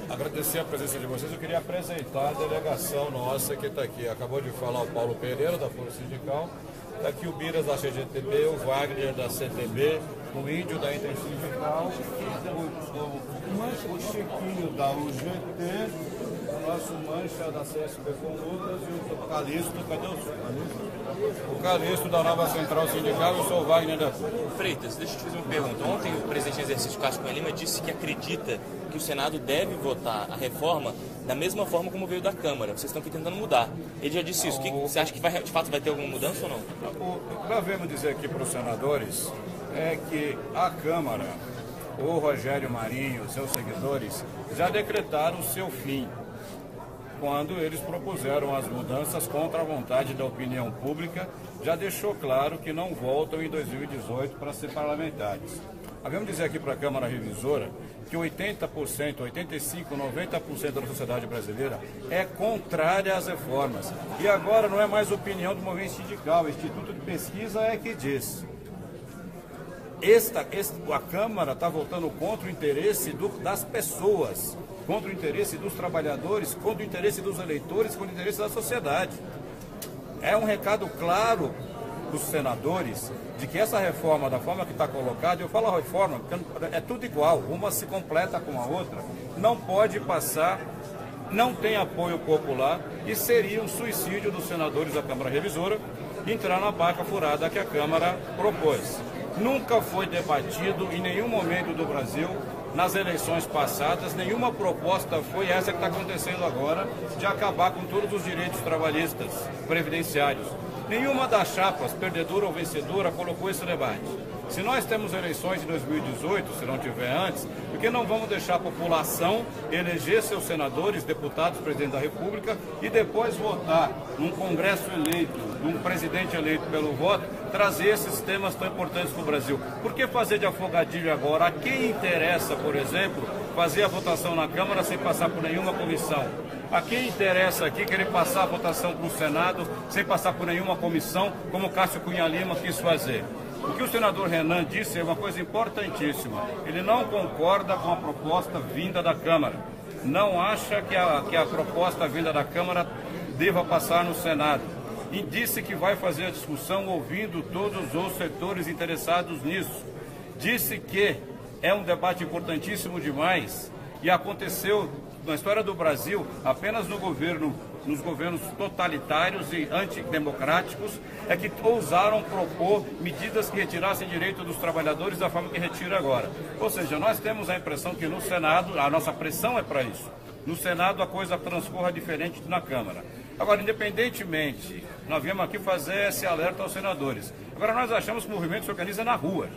Agradecer a presença de vocês. Eu queria apresentar a delegação nossa que está aqui. Acabou de falar o Paulo Pereira, da Força Sindical. Está aqui o Biras, da CGTB, o Wagner, da CTB, o Índio, da Intersindical, o Chiquinho, da UGT, o nosso Mancha, da CSP com Lutas, e o Calixto, cadê o Calixto, da Nova Central Sindical. Eu sou o Wagner da... Freitas, deixa eu te fazer uma pergunta. Ontem o presidente em exercício, Cássio Cunha Lima, disse que acredita que o Senado deve votar a reforma da mesma forma como veio da Câmara. Vocês estão aqui tentando mudar. Ele já disse isso. Você acha que de fato vai ter alguma mudança ou não? O que nós devemos dizer aqui para os senadores é que a Câmara, o Rogério Marinho, seus seguidores, já decretaram o seu fim quando eles propuseram as mudanças contra a vontade da opinião pública. Já deixou claro que não voltam em 2018 para ser parlamentares. Devemos dizer aqui para a Câmara Revisora que 80%, 85%, 90% da sociedade brasileira é contrária às reformas. E agora não é mais opinião do movimento sindical, o Instituto de Pesquisa é que diz. A Câmara está votando contra o interesse das pessoas, contra o interesse dos trabalhadores, contra o interesse dos eleitores, contra o interesse da sociedade. É um recado claro dos senadores de que essa reforma, da forma que está colocada, eu falo a reforma, porque é tudo igual, uma se completa com a outra, não pode passar, não tem apoio popular e seria um suicídio dos senadores da Câmara Revisora entrar na barca furada que a Câmara propôs. Nunca foi debatido em nenhum momento do Brasil, nas eleições passadas, nenhuma proposta foi essa que está acontecendo agora, de acabar com todos os direitos trabalhistas, previdenciários. Nenhuma das chapas, perdedora ou vencedora, colocou esse debate. Se nós temos eleições em 2018, se não tiver antes, por que não vamos deixar a população eleger seus senadores, deputados, presidente da República e depois votar num Congresso eleito, num presidente eleito pelo voto, trazer esses temas tão importantes para o Brasil? Por que fazer de afogadilho agora? A quem interessa, por exemplo, fazer a votação na Câmara sem passar por nenhuma comissão? A quem interessa aqui querer passar a votação para o Senado sem passar por nenhuma comissão, como Cássio Cunha Lima quis fazer? O que o senador Renan disse é uma coisa importantíssima. Ele não concorda com a proposta vinda da Câmara. Não acha que a proposta vinda da Câmara deva passar no Senado. E disse que vai fazer a discussão ouvindo todos os setores interessados nisso. Disse que é um debate importantíssimo demais e aconteceu na história do Brasil apenas nos governos totalitários e antidemocráticos é que ousaram propor medidas que retirassem direito dos trabalhadores da forma que retira agora. Ou seja, nós temos a impressão que no Senado, a nossa pressão é para isso. No Senado a coisa transcorra diferente na Câmara. Agora, independentemente, nós viemos aqui fazer esse alerta aos senadores. Agora, nós achamos que o movimento se organiza na rua.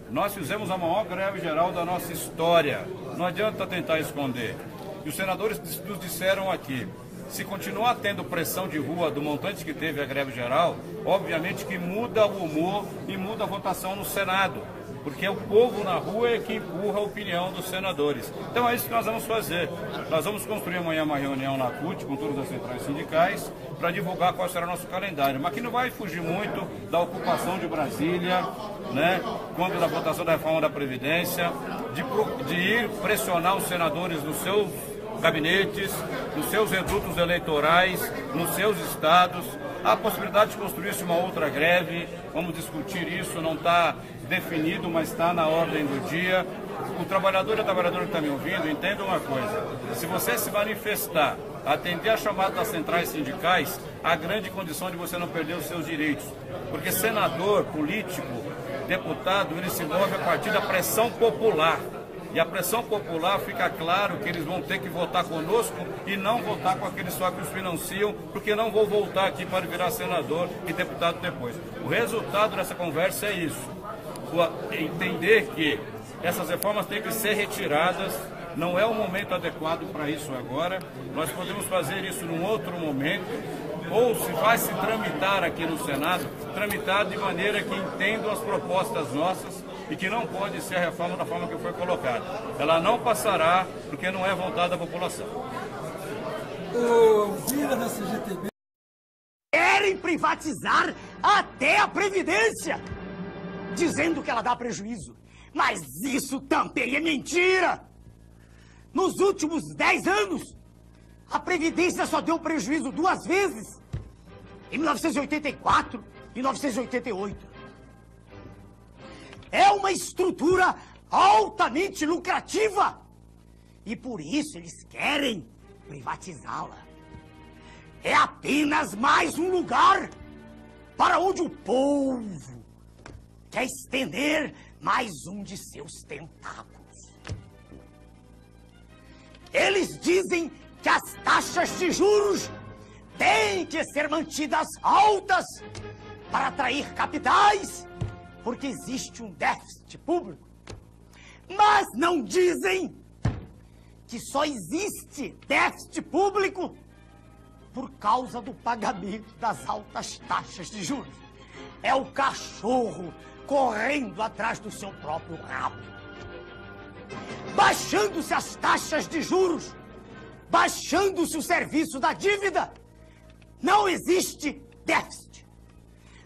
Nós fizemos a maior greve geral da nossa história. Não adianta tentar esconder. E os senadores nos disseram aqui, se continuar tendo pressão de rua do montante que teve a greve geral, obviamente que muda o humor e muda a votação no Senado. porque o povo na rua é que empurra a opinião dos senadores. Então é isso que nós vamos fazer. Nós vamos construir amanhã uma reunião na CUT, com todas as centrais sindicais, para divulgar qual será o nosso calendário. Mas que não vai fugir muito da ocupação de Brasília, né, quanto da votação da reforma da Previdência, de ir pressionar os senadores nos seus gabinetes, nos seus redutos eleitorais, nos seus estados. Há a possibilidade de construir-se uma outra greve, vamos discutir isso, não está definido, mas está na ordem do dia. O trabalhador e a trabalhadora que está me ouvindo, entenda uma coisa: se você se manifestar, atender a chamada das centrais sindicais, há grande condição de você não perder os seus direitos. Porque senador, político, deputado, ele se move a partir da pressão popular. E a pressão popular, fica claro que eles vão ter que votar conosco e não votar com aqueles só que os financiam, porque não vou voltar aqui para virar senador e deputado depois. O resultado dessa conversa é isso: entender que essas reformas têm que ser retiradas, não é o momento adequado para isso agora, nós podemos fazer isso num outro momento, ou se vai se tramitar aqui no Senado, tramitar de maneira que entendam as propostas nossas e que não pode ser a reforma da forma que foi colocada. Ela não passará porque não é vontade da população. O Vira da CGTB querem privatizar até a Previdência, dizendo que ela dá prejuízo. Mas isso também é mentira! Nos últimos 10 anos, a Previdência só deu prejuízo 2 vezes, em 1984 e 1988. É uma estrutura altamente lucrativa e por isso eles querem privatizá-la. É apenas mais um lugar para onde o povo quer estender mais um de seus tentáculos. Eles dizem que as taxas de juros têm que ser mantidas altas para atrair capitais, porque existe um déficit público. Mas não dizem que só existe déficit público por causa do pagamento das altas taxas de juros. É o cachorro correndo atrás do seu próprio rabo. Baixando-se as taxas de juros, baixando-se o serviço da dívida, não existe déficit.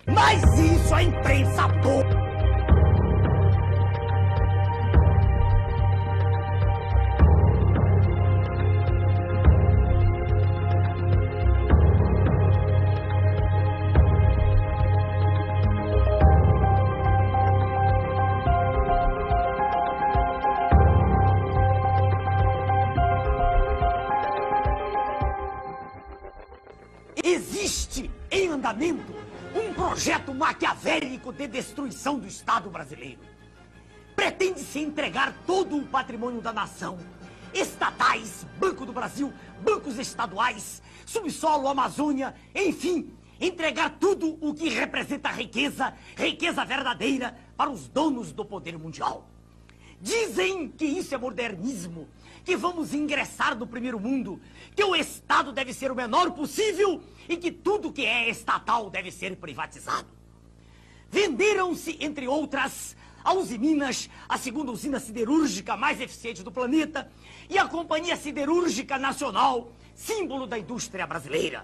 Mas isso a imprensa boa. Existe em andamento um projeto maquiavélico de destruição do Estado brasileiro. Pretende-se entregar todo o patrimônio da nação, estatais, Banco do Brasil, bancos estaduais, subsolo, Amazônia, enfim, entregar tudo o que representa riqueza, riqueza verdadeira, para os donos do poder mundial. Dizem que isso é modernismo, que vamos ingressar no primeiro mundo, que o Estado deve ser o menor possível e que tudo que é estatal deve ser privatizado. Venderam-se, entre outras, a Usiminas, a segunda usina siderúrgica mais eficiente do planeta, e a Companhia Siderúrgica Nacional, símbolo da indústria brasileira.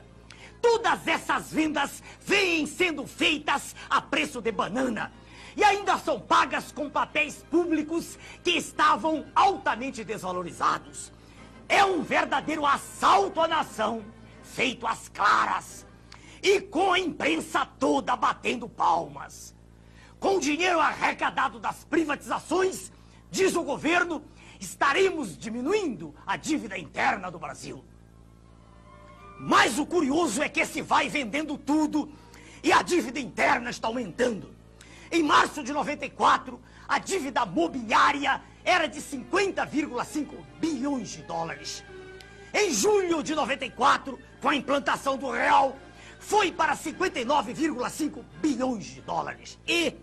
Todas essas vendas vêm sendo feitas a preço de banana e ainda são pagas com papéis públicos que estavam altamente desvalorizados. É um verdadeiro assalto à nação, feito às claras, e com a imprensa toda batendo palmas. Com o dinheiro arrecadado das privatizações, diz o governo, estaremos diminuindo a dívida interna do Brasil. Mas o curioso é que se vai vendendo tudo e a dívida interna está aumentando. Em março de 94, a dívida mobiliária era de 50,5 bilhões de dólares. Em julho de 94, com a implantação do real, foi para 59,5 bilhões de dólares. E,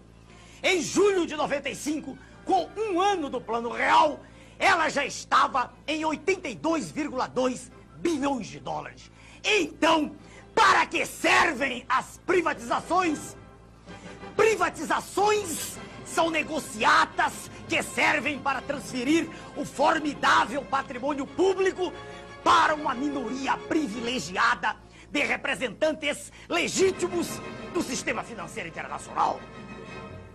em julho de 95, com um ano do plano real, ela já estava em 82,2 bilhões de dólares. Então, para que servem as privatizações? Privatizações São negociatas que servem para transferir o formidável patrimônio público para uma minoria privilegiada de representantes legítimos do sistema financeiro internacional.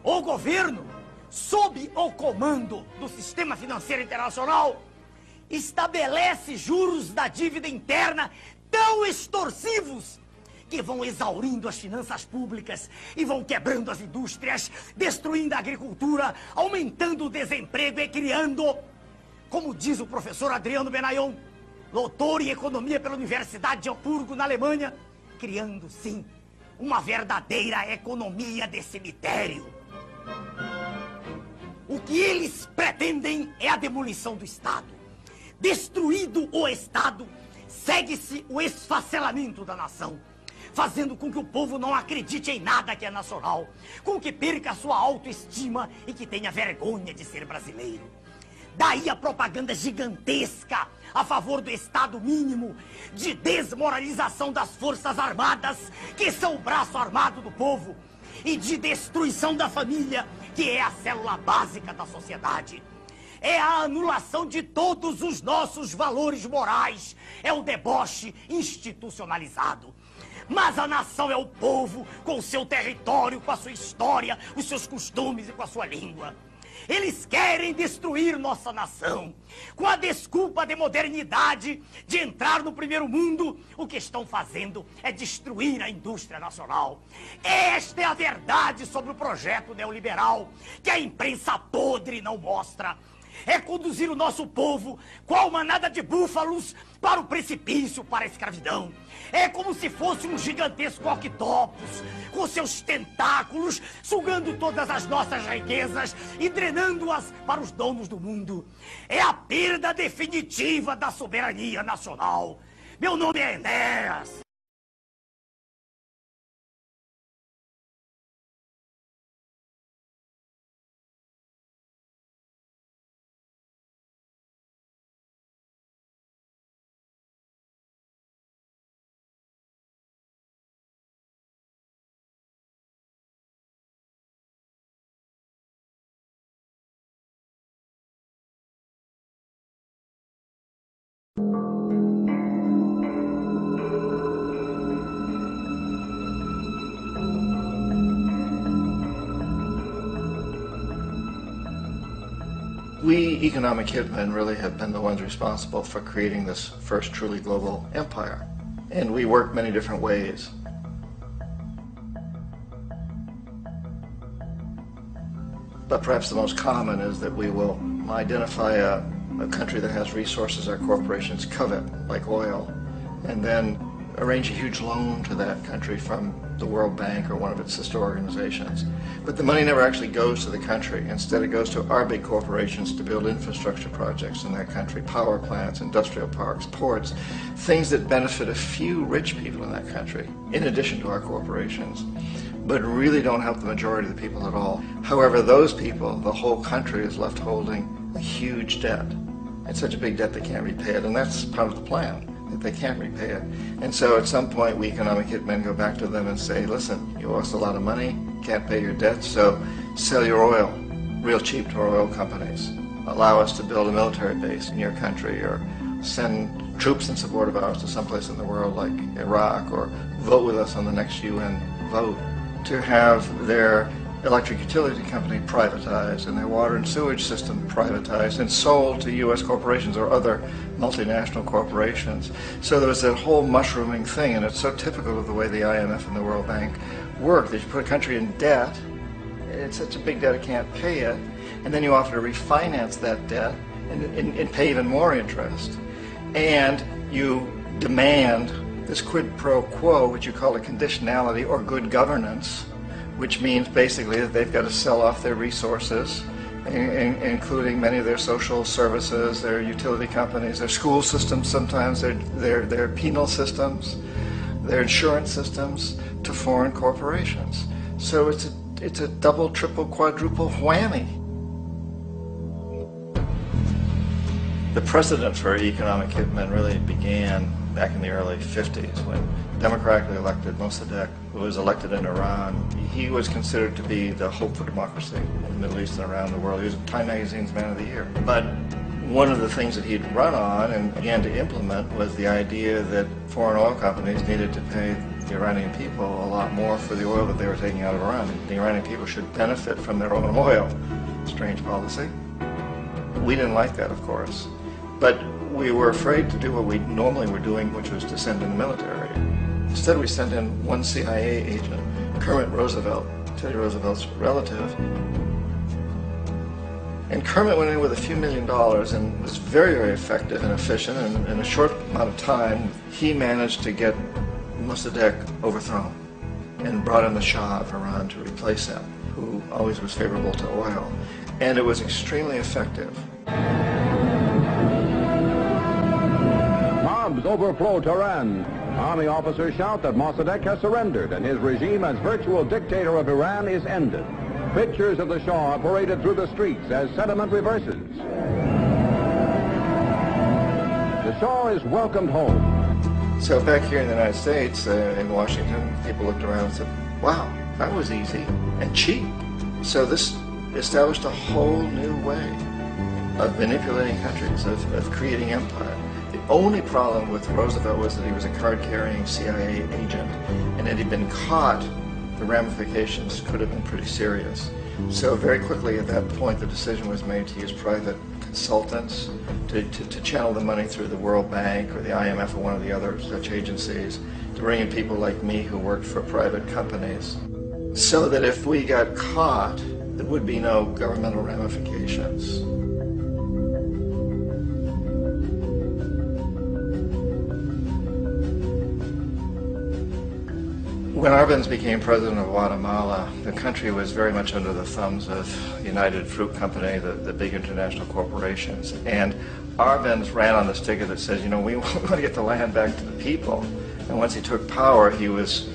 O governo, sob o comando do sistema financeiro internacional, estabelece juros da dívida interna tão extorsivos que vão exaurindo as finanças públicas e vão quebrando as indústrias, destruindo a agricultura, aumentando o desemprego e criando, como diz o professor Adriano Benayon, doutor em economia pela Universidade de Hamburgo, na Alemanha, criando, sim, uma verdadeira economia de cemitério. O que eles pretendem é a demolição do Estado. Destruído o Estado, segue-se o esfacelamento da nação, fazendo com que o povo não acredite em nada que é nacional, com que perca a sua autoestima e que tenha vergonha de ser brasileiro. Daí a propaganda gigantesca a favor do Estado mínimo, de desmoralização das Forças Armadas, que são o braço armado do povo, e de destruição da família, que é a célula básica da sociedade. É a anulação de todos os nossos valores morais, é o deboche institucionalizado. Mas a nação é o povo, com o seu território, com a sua história, os seus costumes e com a sua língua. Eles querem destruir nossa nação. Com a desculpa de modernidade, de entrar no primeiro mundo, o que estão fazendo é destruir a indústria nacional. Esta é a verdade sobre o projeto neoliberal, que a imprensa podre não mostra. É conduzir o nosso povo, qual manada de búfalos, para o precipício, para a escravidão. É como se fosse um gigantesco octopus, com seus tentáculos, sugando todas as nossas riquezas e drenando-as para os donos do mundo. É a perda definitiva da soberania nacional. Meu nome é Enéas. We economic hitmen really have been the ones responsible for creating this first truly global empire. And we work many different ways. But perhaps the most common is that we will identify a country that has resources our corporations covet, like oil, and then arrange a huge loan to that country from the World Bank or one of its sister organizations. But the money never actually goes to the country. Instead, it goes to our big corporations to build infrastructure projects in that country, power plants, industrial parks, ports, things that benefit a few rich people in that country, in addition to our corporations, but really don't help the majority of the people at all. However, those people, the whole country is left holding a huge debt. It's such a big debt they can't repay it, and that's part of the plan, that they can't repay it. And so at some point, we economic hitmen go back to them and say, listen, you owe us a lot of money, can't pay your debt, so sell your oil real cheap to our oil companies. Allow us to build a military base in your country, or send troops in support of ours to someplace in the world like Iraq, or vote with us on the next UN vote. To have their electric utility company privatized and their water and sewage system privatized and sold to U.S. corporations or other multinational corporations. So there was that whole mushrooming thing, and it's so typical of the way the IMF and the World Bank work, that you put a country in debt, it's such a big debt it can't pay it, and then you offer to refinance that debt and pay even more interest. And you demand this quid pro quo, which you call a conditionality or good governance, which means basically that they've got to sell off their resources, including many of their social services, their utility companies, their school systems sometimes, their penal systems, their insurance systems, to foreign corporations. So it's a double, triple, quadruple whammy. The precedent for economic hitmen really began back in the early 50s when democratically elected Mossadegh was elected in Iran. He was considered to be the hope for democracy in the Middle East and around the world. He was Time Magazine's Man of the Year. But one of the things that he'd run on and began to implement was the idea that foreign oil companies needed to pay the Iranian people a lot more for the oil that they were taking out of Iran. The Iranian people should benefit from their own oil. Strange policy. We didn't like that, of course. But we were afraid to do what we normally were doing, which was to send in the military. Instead, we sent in one CIA agent, Kermit Roosevelt, Teddy Roosevelt's relative. And Kermit went in with a few $1 million and was very, very effective and efficient. And in a short amount of time, he managed to get Mossadegh overthrown and brought in the Shah of Iran to replace him, who always was favorable to oil. And it was extremely effective. Mobs overflow Tehran. Army officers shout that Mossadegh has surrendered and his regime as virtual dictator of Iran is ended. Pictures of the Shah are paraded through the streets as sentiment reverses. The Shah is welcomed home. So back here in the United States, in Washington, people looked around and said, wow, that was easy and cheap. So this established a whole new way of manipulating countries, of creating empire. The only problem with Roosevelt was that he was a card-carrying CIA agent, and had he been caught, the ramifications could have been pretty serious. So very quickly at that point, the decision was made to use private consultants to channel the money through the World Bank or the IMF or one of the other such agencies, to bring in people like me who worked for private companies, so that if we got caught, there would be no governmental ramifications. When Arbenz became president of Guatemala, the country was very much under the thumbs of United Fruit Company, the big international corporations. And Arbenz ran on this ticket that says, you know, we want to get the land back to the people. And once he took power, he was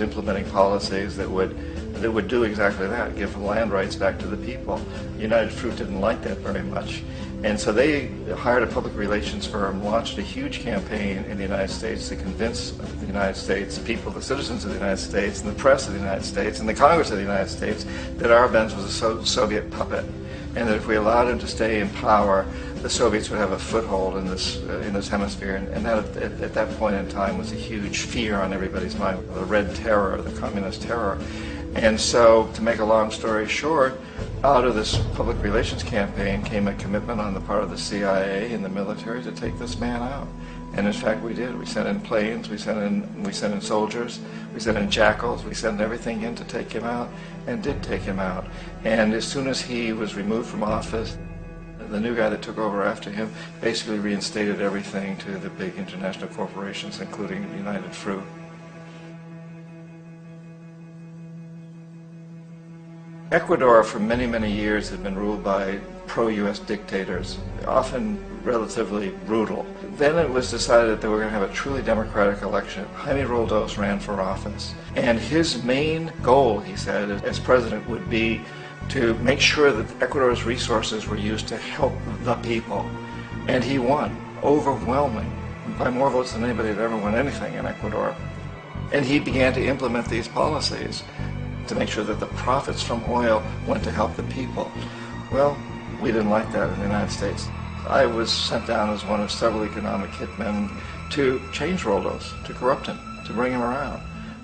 implementing policies that would do exactly that, give land rights back to the people. United Fruit didn't like that very much. And so they hired a public relations firm, launched a huge campaign in the United States to convince the United States people, the citizens of the United States, and the press of the United States, and the Congress of the United States, that Arbenz was a Soviet puppet, and that if we allowed him to stay in power, the Soviets would have a foothold in this hemisphere. And that, at that point in time, was a huge fear on everybody's mind, the Red Terror, the Communist terror. And so, to make a long story short, out of this public relations campaign came a commitment on the part of the CIA and the military to take this man out. And in fact, we did. We sent in planes, we sent in soldiers, we sent in jackals, we sent everything in to take him out, and did take him out. And as soon as he was removed from office, the new guy that took over after him basically reinstated everything to the big international corporations, including United Fruit. Ecuador for many, many years had been ruled by pro-U.S. dictators, often relatively brutal. Then it was decided that they were going to have a truly democratic election. Jaime Roldos ran for office, and his main goal, he said, as president would be to make sure that Ecuador's resources were used to help the people. And he won, overwhelming, by more votes than anybody had ever won anything in Ecuador. And he began to implement these policies to make sure that the profits from oil went to help the people. Well, we didn't like that in the United States. I was sent down as one of several economic hitmen to change Roldos, to corrupt him, to bring him around,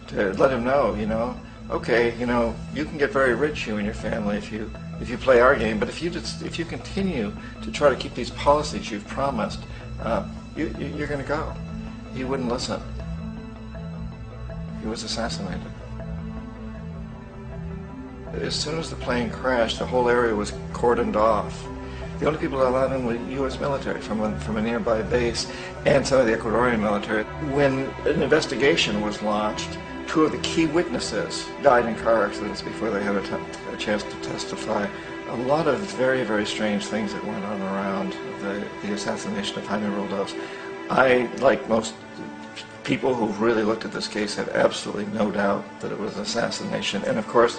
to let him know, you know, okay, you know, you can get very rich, you and your family, if you play our game, but if you continue to try to keep these policies you've promised, you're going to go. He wouldn't listen. He was assassinated. As soon as the plane crashed, the whole area was cordoned off. The only people allowed in were U.S. military from a nearby base and some of the Ecuadorian military. When an investigation was launched, two of the key witnesses died in car accidents before they had a chance to testify. A lot of very, very strange things that went on around the assassination of Jaime Roldos. I, like most people who've really looked at this case, have absolutely no doubt that it was an assassination. And of course,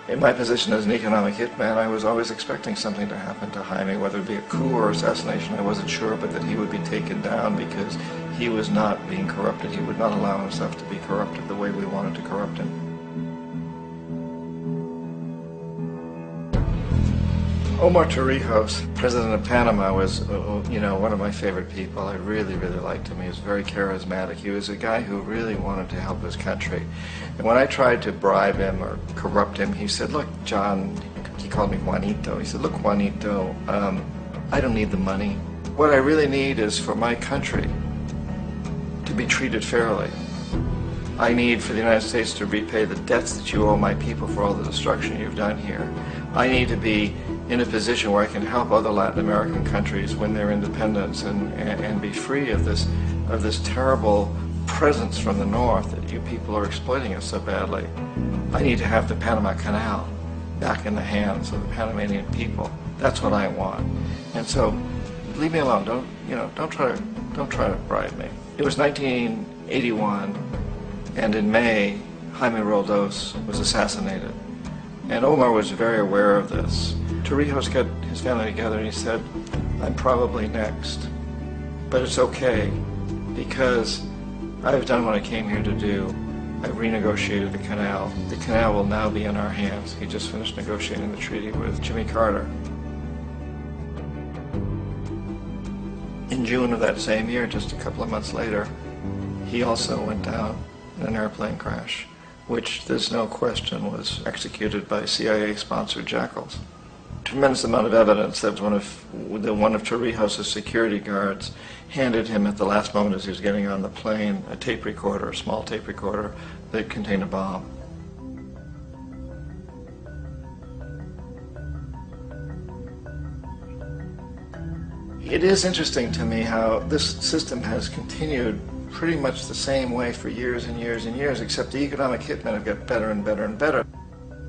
in my position as an economic hitman, I was always expecting something to happen to Jaime, whether it be a coup or assassination, I wasn't sure, but that he would be taken down because he was not being corrupted. He would not allow himself to be corrupted the way we wanted to corrupt him. Omar Torrijos, president of Panama, was, one of my favorite people. I really, really liked him. He was very charismatic. He was a guy who really wanted to help his country. And when I tried to bribe him or corrupt him, he said, look, John, he called me Juanito. He said, look, Juanito, I don't need the money. What I really need is for my country to be treated fairly. I need for the United States to repay the debts that you owe my people for all the destruction you've done here. I need to be in a position where I can help other Latin American countries win their independence and be free of this terrible presence from the north that you people are exploiting us so badly. I need to have the Panama Canal back in the hands of the Panamanian people. That's what I want. And so, leave me alone. Don't try to bribe me. It was 1981, and in May, Jaime Roldos was assassinated. And Omar was very aware of this. Torrijos got his family together and he said, I'm probably next, but it's okay because I've done what I came here to do. I've renegotiated the canal. The canal will now be in our hands. He just finished negotiating the treaty with Jimmy Carter. In June of that same year, just a couple of months later, he also went down in an airplane crash, which there's no question was executed by CIA-sponsored jackals. Tremendous amount of evidence that one of Torrijos' security guards handed him at the last moment as he was getting on the plane a tape recorder, a small tape recorder that contained a bomb. It is interesting to me how this system has continued pretty much the same way for years and years and years, except the economic hitmen have got better and better and better.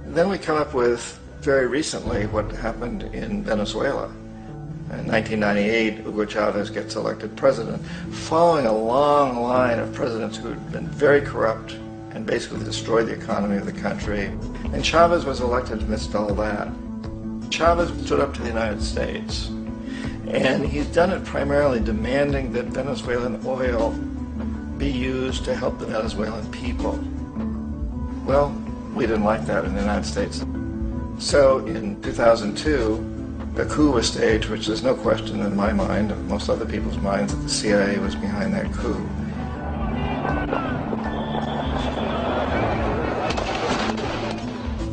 And then we come up with, very recently, what happened in Venezuela. In 1998, Hugo Chavez gets elected president, following a long line of presidents who had been very corrupt and basically destroyed the economy of the country. And Chavez was elected amidst all that. Chavez stood up to the United States, and he's done it primarily demanding that Venezuelan oil be used to help the Venezuelan people. Well, we didn't like that in the United States. So in 2002, a coup was staged, which there's no question in my mind, and most other people's minds, that the CIA was behind that coup.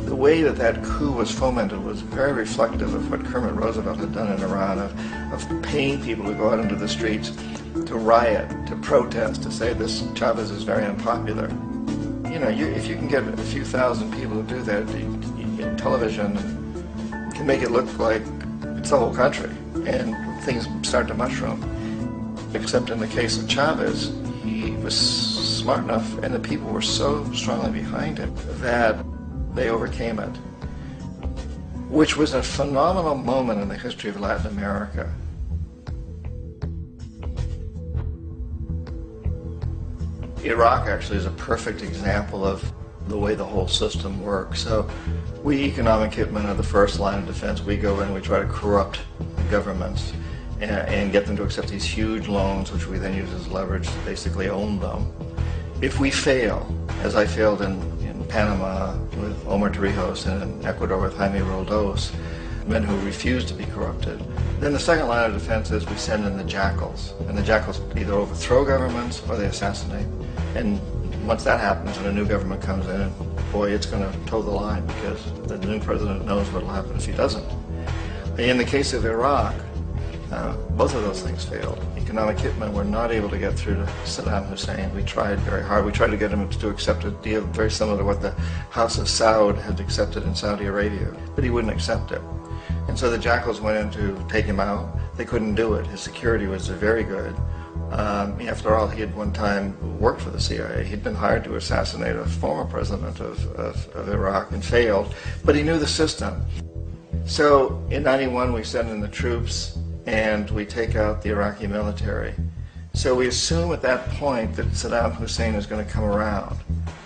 The way that coup was fomented was very reflective of what Kermit Roosevelt had done in Iran, of paying people to go out into the streets to riot, to protest, to say this Chavez is very unpopular. If you can get a few thousand people to do that in television, you can make it look like it's the whole country, and things start to mushroom. Except in the case of Chavez, he was smart enough, and the people were so strongly behind him that they overcame it, which was a phenomenal moment in the history of Latin America. Iraq actually is a perfect example of the way the whole system works. So we economic hitmen are the first line of defense. We go in and we try to corrupt governments and get them to accept these huge loans, which we then use as leverage to basically own them. If we fail, as I failed in Panama with Omar Torrijos and in Ecuador with Jaime Roldos, men who refuse to be corrupted, then the second line of defense is we send in the jackals. And the jackals either overthrow governments or they assassinate. And once that happens and a new government comes in, boy, it's going to toe the line because the new president knows what will happen if he doesn't. In the case of Iraq, both of those things failed. Economic hitmen were not able to get through to Saddam Hussein. We tried very hard. We tried to get him to accept a deal very similar to what the House of Saud had accepted in Saudi Arabia, but he wouldn't accept it. And so the jackals went in to take him out. They couldn't do it. His security was very good. After all, he had one time worked for the CIA. He'd been hired to assassinate a former president of Iraq and failed, but he knew the system. So in '91, we send in the troops and we take out the Iraqi military. So we assume at that point that Saddam Hussein is going to come around.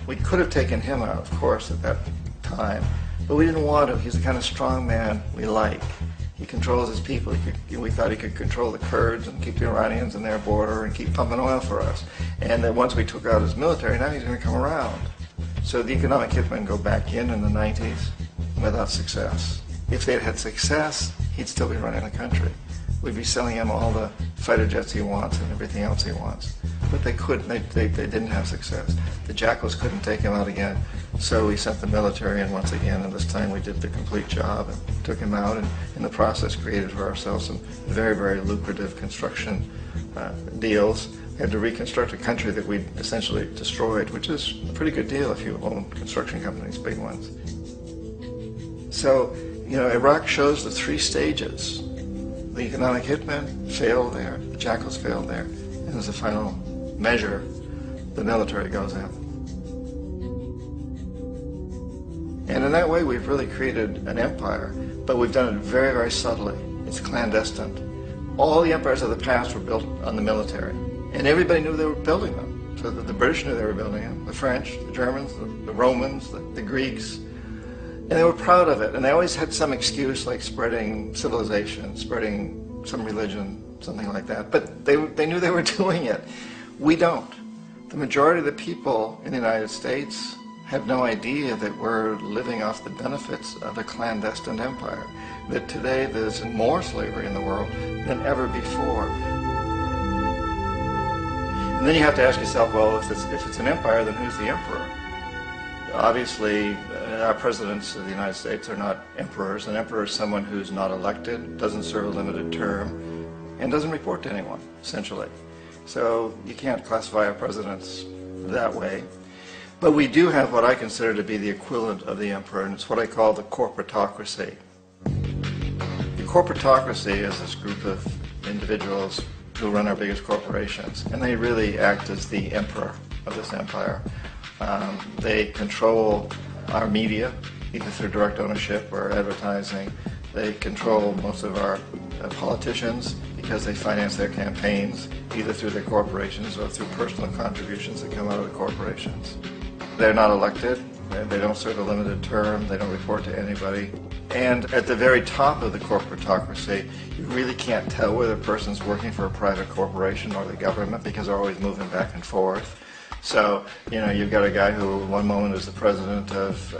We could have taken him out, of course, at that time, but we didn't want to. He's the kind of strong man we like. He controls his people. We thought he could control the Kurds and keep the Iranians in their border and keep pumping oil for us. And that once we took out his military, now he's going to come around. So the economic hitmen go back in the 90s without success. If they'd had success, he'd still be running the country. We'd be selling him all the fighter jets he wants and everything else he wants. But they couldn't. They didn't have success. The Jackals couldn't take him out again, so we sent the military in once again, and this time we did the complete job and took him out, and in the process created for ourselves some very, very lucrative construction deals. We had to reconstruct a country that we'd essentially destroyed, which is a pretty good deal if you own construction companies, big ones. So, you know, Iraq shows the three stages. The economic hitmen failed there, the Jackals failed there, and as a final measure, the military goes in. And in that way, we've really created an empire, but we've done it very, very subtly. It's clandestine. All the empires of the past were built on the military, and everybody knew they were building them. So the British knew they were building them, the French, the Germans, the Romans, the Greeks, and they were proud of it. And they always had some excuse, like spreading civilization, spreading some religion, something like that. But they knew they were doing it. We don't. The majority of the people in the United States have no idea that we're living off the benefits of a clandestine empire, that today there's more slavery in the world than ever before. And then you have to ask yourself, well, if it's an empire, then who's the emperor? Obviously, our presidents of the United States are not emperors. An emperor is someone who's not elected, doesn't serve a limited term, and doesn't report to anyone, essentially. So you can't classify our presidents that way. But we do have what I consider to be the equivalent of the emperor, and it's what I call the corporatocracy. The corporatocracy is this group of individuals who run our biggest corporations, and they really act as the emperor of this empire. They control our media, either through direct ownership or advertising. They control most of our politicians because they finance their campaigns, either through their corporations or through personal contributions that come out of the corporations. They're not elected, they don't serve a limited term, they don't report to anybody. And at the very top of the corporatocracy, you really can't tell whether a person's working for a private corporation or the government because they're always moving back and forth. So, you know, you've got a guy who one moment is the president of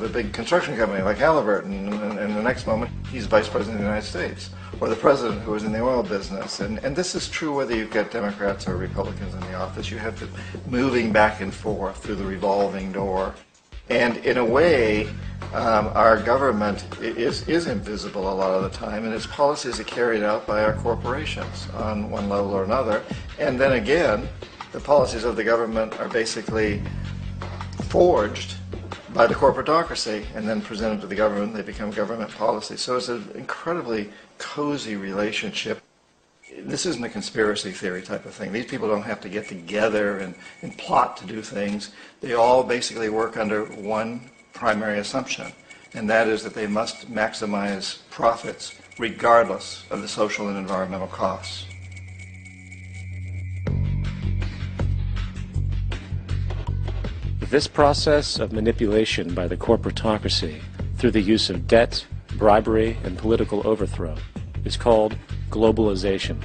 a big construction company like Halliburton, and the next moment he's vice president of the United States, or the president who is in the oil business. And this is true whether you've got Democrats or Republicans in the office. You have to moving back and forth through the revolving door. And in a way, our government is invisible a lot of the time, and its policies are carried out by our corporations on one level or another. And then again, the policies of the government are basically forged by the corporatocracy and then presented to the government. They become government policy. So it's an incredibly cozy relationship. This isn't a conspiracy theory type of thing. These people don't have to get together and plot to do things. They all basically work under one primary assumption, and that is that they must maximize profits regardless of the social and environmental costs. This process of manipulation by the corporatocracy through the use of debt, bribery, and political overthrow is called globalization.